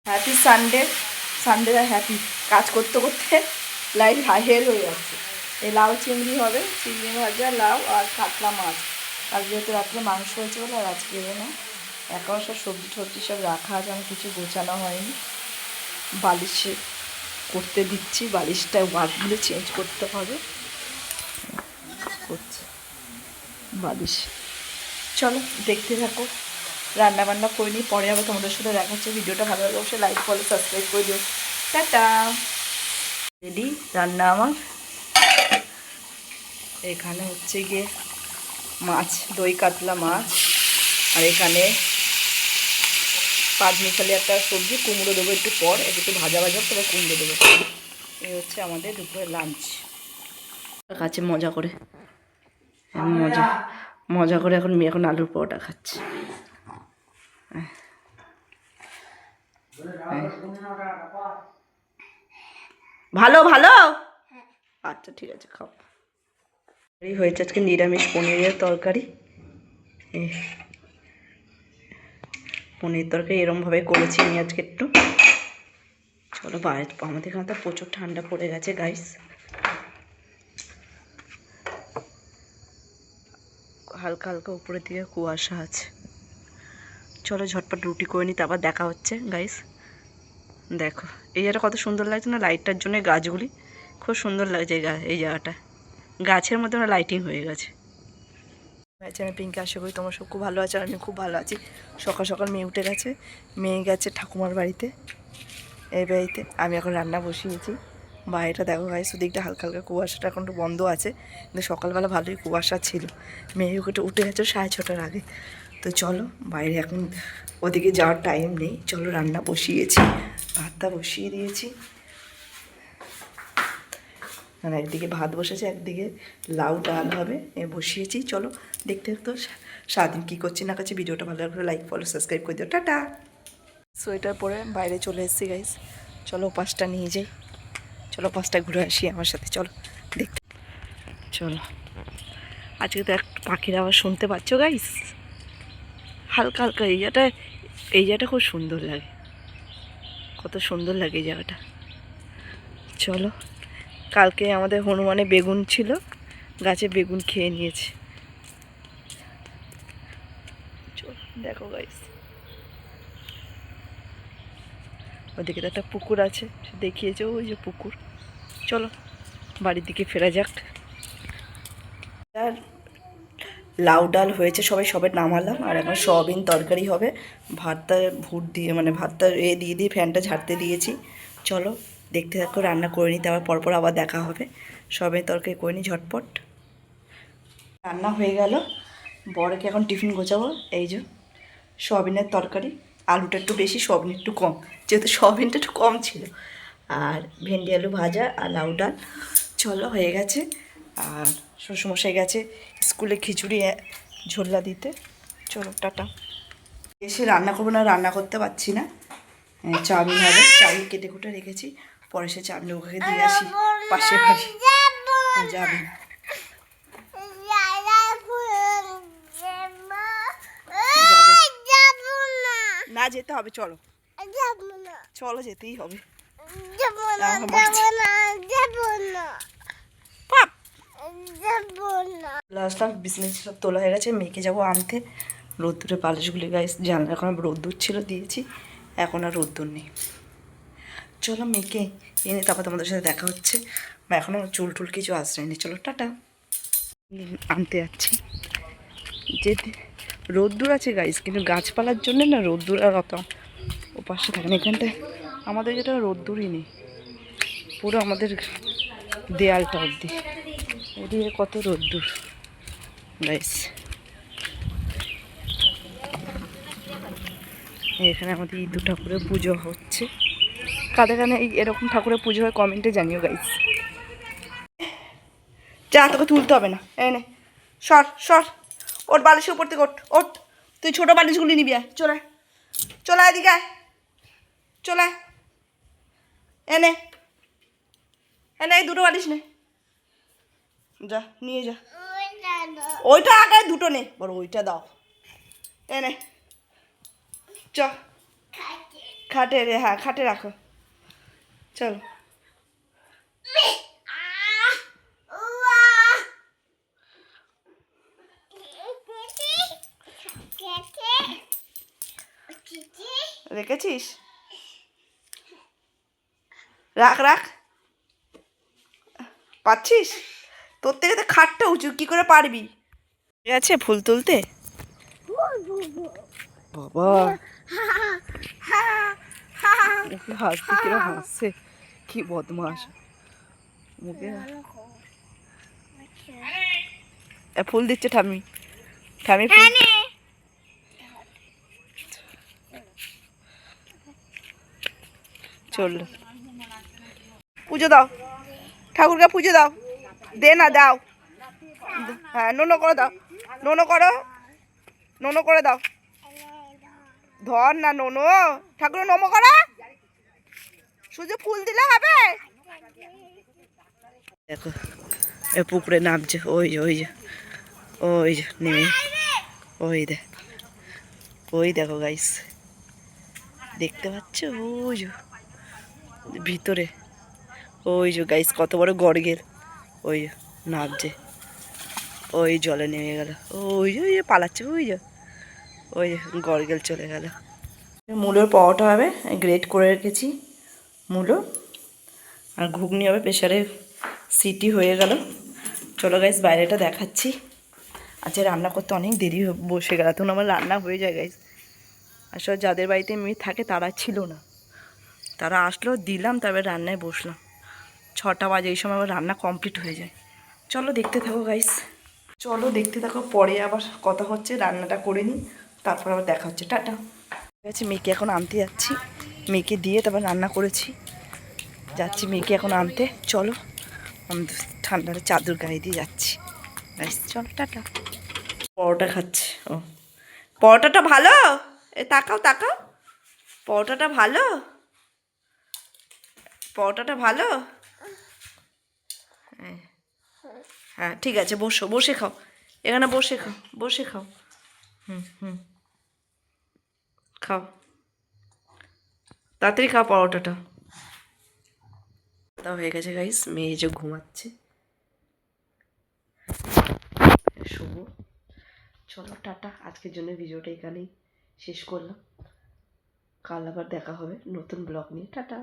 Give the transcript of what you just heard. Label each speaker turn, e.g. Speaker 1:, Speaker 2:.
Speaker 1: Happy Sunday. Sunday happy. কাজ করতে করতে লাইট হাইহের হয়ে যাচ্ছে। এই লাউ চিংড়ি হবে, চিংড়ি ভাজা, লাউ আর কাতলা মাছ। আর যেহেতু রাত্রে মাংস হয়েছে বলে আর আজকে না, এখন সব সবজি টবজি সব রাখা আছে, আমি কিছু গোছানো হয়নি। বালিশে করতে দিচ্ছি, বালিশটা ওয়ার্ডগুলো চেঞ্জ করতে হবে। করছি বালিশ। চলো দেখতে থাকো, রান্না বান্না করে নিই, পরে আবার তোমাদের সাথে দেখা হচ্ছে। ভিডিওটা ভালো লাগে অবশ্যই লাইক ফলো সাবস্ক্রাইব করে দিও। টাটা। রেডি রান্না আমার। এখানে হচ্ছে গিয়ে মাছ, দই কাতলা মাছ, আর এখানে পাঁচমিশালি একটা সবজি, কুমড়ো দেবো একটু পর, একটু ভাজা ভাজা তবে কুমড়ো দেবো। এই হচ্ছে আমাদের দুপুরের লাঞ্চ। খাচ্ছে মজা করে, মজা মজা করে এখন আলুর পরোটা খাচ্ছে। ভালো ভালো, আচ্ছা ঠিক আছে খাও। এই হয়েছে আজকে নিরামিষ পনিরের তরকারি। পনির তরকারি এরমভাবে করেছি আমি আজকে একটু। চলো বাইরে, আমাদের এখানে তো প্রচুর ঠান্ডা পড়ে গেছে গাইস, হালকা হালকা উপরের দিকে কুয়াশা আছে। চলো ঝটপট রুটি করে নিই, তারপর দেখা হচ্ছে গাইস। দেখো এই জায়গাটা কত সুন্দর লাগছে না, লাইটটার জন্য গাছগুলি খুব সুন্দর লাগছে। এই জায়গাটা গাছের মধ্যে আমার লাইটিং হয়ে গেছে। আমি পিঙ্কি, আশা করি তোমার সব খুব ভালো আছে, আর আমি খুব ভালো আছি। সকাল সকাল মেয়ে উঠে গেছে, মেয়ে গেছে ঠাকুমার বাড়িতে। এই বাড়িতে আমি এখন রান্না বসিয়েছি। বাইরেটা দেখো গাইস, ওদিকটা হালকা হালকা কুয়াশাটা এখন একটু বন্ধ আছে, কিন্তু সকালবেলা ভালোই কুয়াশা ছিল। মেয়ে ওকে উঠে গেছে 6:30টার আগে। তো চলো বাইরে, এখন ওদিকে যাওয়ার টাইম নেই। চলো রান্না বসিয়েছি, ভাতটা বসিয়ে দিয়েছি। মানে একদিকে ভাত বসেছে, একদিকে লাউ ডাল হবে, বসিয়েছি। চলো দেখতে দেখতে সারাদিন কী করছি না করছি। ভিডিওটা ভালো লাগলে লাইক ফলো সাবস্ক্রাইব করে দিও। টাটা। সোয়েটার পরে বাইরে চলে এসেছি গাইস। চলো পাঁচটা নিয়ে যাই, চলো পাঁচটা ঘুরে আসি আমার সাথে। চলো দেখতে, চলো। আজকে তো এক পাখির আওয়াজ শুনতে পাচ্ছ গাইস, হালকা হালকা। এই জায়গাটা খুব সুন্দর লাগে, কত সুন্দর লাগে এই জায়গাটা। চলো, কালকে আমাদের হনুমানে বেগুন ছিল, গাছে বেগুন খেয়ে নিয়েছে। চলো দেখো গাইস, ওদিকে তো একটা পুকুর আছে, দেখিয়েছে ওই যে পুকুর। চলো বাড়ির দিকে ফেরা যাক। আর লাউ ডাল হয়েছে, সবে নামালাম। আর এখন সয়াবিন তরকারি হবে। ভাতটা ভুট দিয়ে, মানে ভাতটা দিয়ে ফ্যানটা ঝাড়তে দিয়েছি। চলো দেখতে থাকো, রান্না করে নিতে আবার পরপর আবার দেখা হবে। সয়াবিন তরকারি করে নিই ঝটপট। রান্না হয়ে গেল, বড়কে এখন টিফিন গোছাবো। এই যে সয়াবিনের তরকারি, আলুটা একটু বেশি, সয়াবিন একটু কম, যেহেতু সয়াবিনটা একটু কম ছিল। আর ভেন্ডি আলু ভাজা আর লাউ ডাল। চলো হয়ে গেছে। আর শ্বশুরমশাই গেছে স্কুলে খিচুড়ি ঝোল্লা দিতে। চলো টাটা। এসে রান্না করবো না, রান্না করতে পারছি না। চাউমিন হবে, চাউমিন কেটে কুটে রেখেছি, পরে সে চাউমিন ওকে দিয়ে আসি পাশে বাড়ি। যাবে না, যেতে হবে। চলো চলো, যেতেই হবে। আসলাম, বিজনেস সব তোলা হয়ে গেছে, মেয়েকে যাবো আনতে। রোদ্দুরে বালিশগুলি গাইস, জানলা এখন রোদ্দুর ছিল দিয়েছি, এখন আর রোদ্দুর নেই। চলো মেয়েকে এনে তারপর তোমাদের সাথে দেখা হচ্ছে। এখনও চুল টুল কিছু আসেনি। চলো টাটা। আনতে যাচ্ছি, যেতে রোদ্দুর আছে গাইস, কিন্তু গাছপালার জন্য না রোদ্দুর আর অত ও পাশে থাকে না। এখানটায় আমাদের যেটা রোদ্দুরই নেই, পুরো আমাদের দেয়ালটা অবধি, ওদিকে কত রোদ্দুর গাইস। এখানে আমাদের ইঁদু ঠাকুরের পুজো হচ্ছে। কাদের কানে এরকম ঠাকুরের পুজো হয় কমেন্টে জানিও গাইস। যা, তোকে তুলতে হবে না, এনে সর সর, ওর বালিশের উপর থেকে ওঠ ওঠ। তুই ছোটো বালিশগুলি নিবি, আয় চলে চলে এদিকে আয়, চলে এনে এনে এই দুটো বালিশ নে, যা নিয়ে যা। ওইটা আগে দুটো নে, বড় ওইটা দাও, এনে চ। খাটে রে, হ্যাঁ খাটে রাখো, চলো। রেখেছিস, রাখ রাখ, পাচ্ছিস? তোর থেকে তো খাটটা উঁচু, কি করে পারবি? ঠিক আছে ফুল তুলতে। বাবা মুখে হাসছে, কিরম হাসছে, কি বদমাস মুখে। ফুল দিচ্ছে ঠামি, ঠামি ফুল। চললো, পুজো দাও, ঠাকুরকে পুজো দাও, দে না দাও, হ্যাঁ নোনো করে দাও, নোনো করো, নোনো করে দাও, ধর না নোনো, ঠাকুর নমো করো, শুধু ফুল দিলে হবে। দেখো এ পুকুরে নামছে, ওই যে ওই যে ওই যে নেমে, ওই দেখ, ওই দেখো গাইস, দেখতে পাচ্ছ ওই যে ভিতরে, ওই যে গাইস কত বড় গড়গের, ওই যে নামছে, ওই জলে নেমে গেল, ওই যে ওই যে পালাচ্ছে, ওই যে ওই যে গড়গেল চলে গেল। মূলোর পাওয়াটা হবে, গ্রেট করে রেখেছি মূলো, আর ঘুগনি হবে, প্রেশারে সিটি হয়ে গেল। চলো গাইস বাইরেটা দেখাচ্ছি। আচ্ছা রান্না করতে অনেক দেরি বসে গেল, তখন আমার রান্না হয়ে যায় গাইস। আসলে যাদের বাড়িতে মেয়ে থাকে তারা ছিল না, তারা আসলো দিলাম, তারপরে রান্নায় বসলাম। 6টা বাজে, এই সময় আবার রান্না কমপ্লিট হয়ে যায়। চলো দেখতে থাকো গাইস, চলো দেখতে থাকো, পরে আবার কথা হচ্ছে, রান্নাটা করে নিই, তারপর আবার দেখা হচ্ছে, টাটা। ঠিক আছে, মেয়েকে এখন আনতে যাচ্ছি, মেয়েকে দিয়ে তারপর রান্না করেছি, যাচ্ছি মেয়েকে এখন আনতে। চলো আমি ঠান্ডার চাদর গায়ে দিয়ে যাচ্ছি গাইস, চলো টাটা। পরোটা খাচ্ছে ও, পরোটাটা ভালো, এ তাকাও তাকাও, পরোটাটা ভালো, পরোটাটা ভালো, হ্যাঁ ঠিক আছে, বসো, বসে খাও, এখানে বসে খাও, বসে খাও, হুম হুম খাও, তাড়াতাড়ি খাও পরোটাটা। তা হয়ে গেছে গাইস, মেয়ে যে ঘুমাচ্ছে, শুভ। চলো টাটা, আজকের জন্য ভিডিওটা এখানেই শেষ করলাম, কাল আবার দেখা হবে নতুন ব্লগ নিয়ে, টাটা।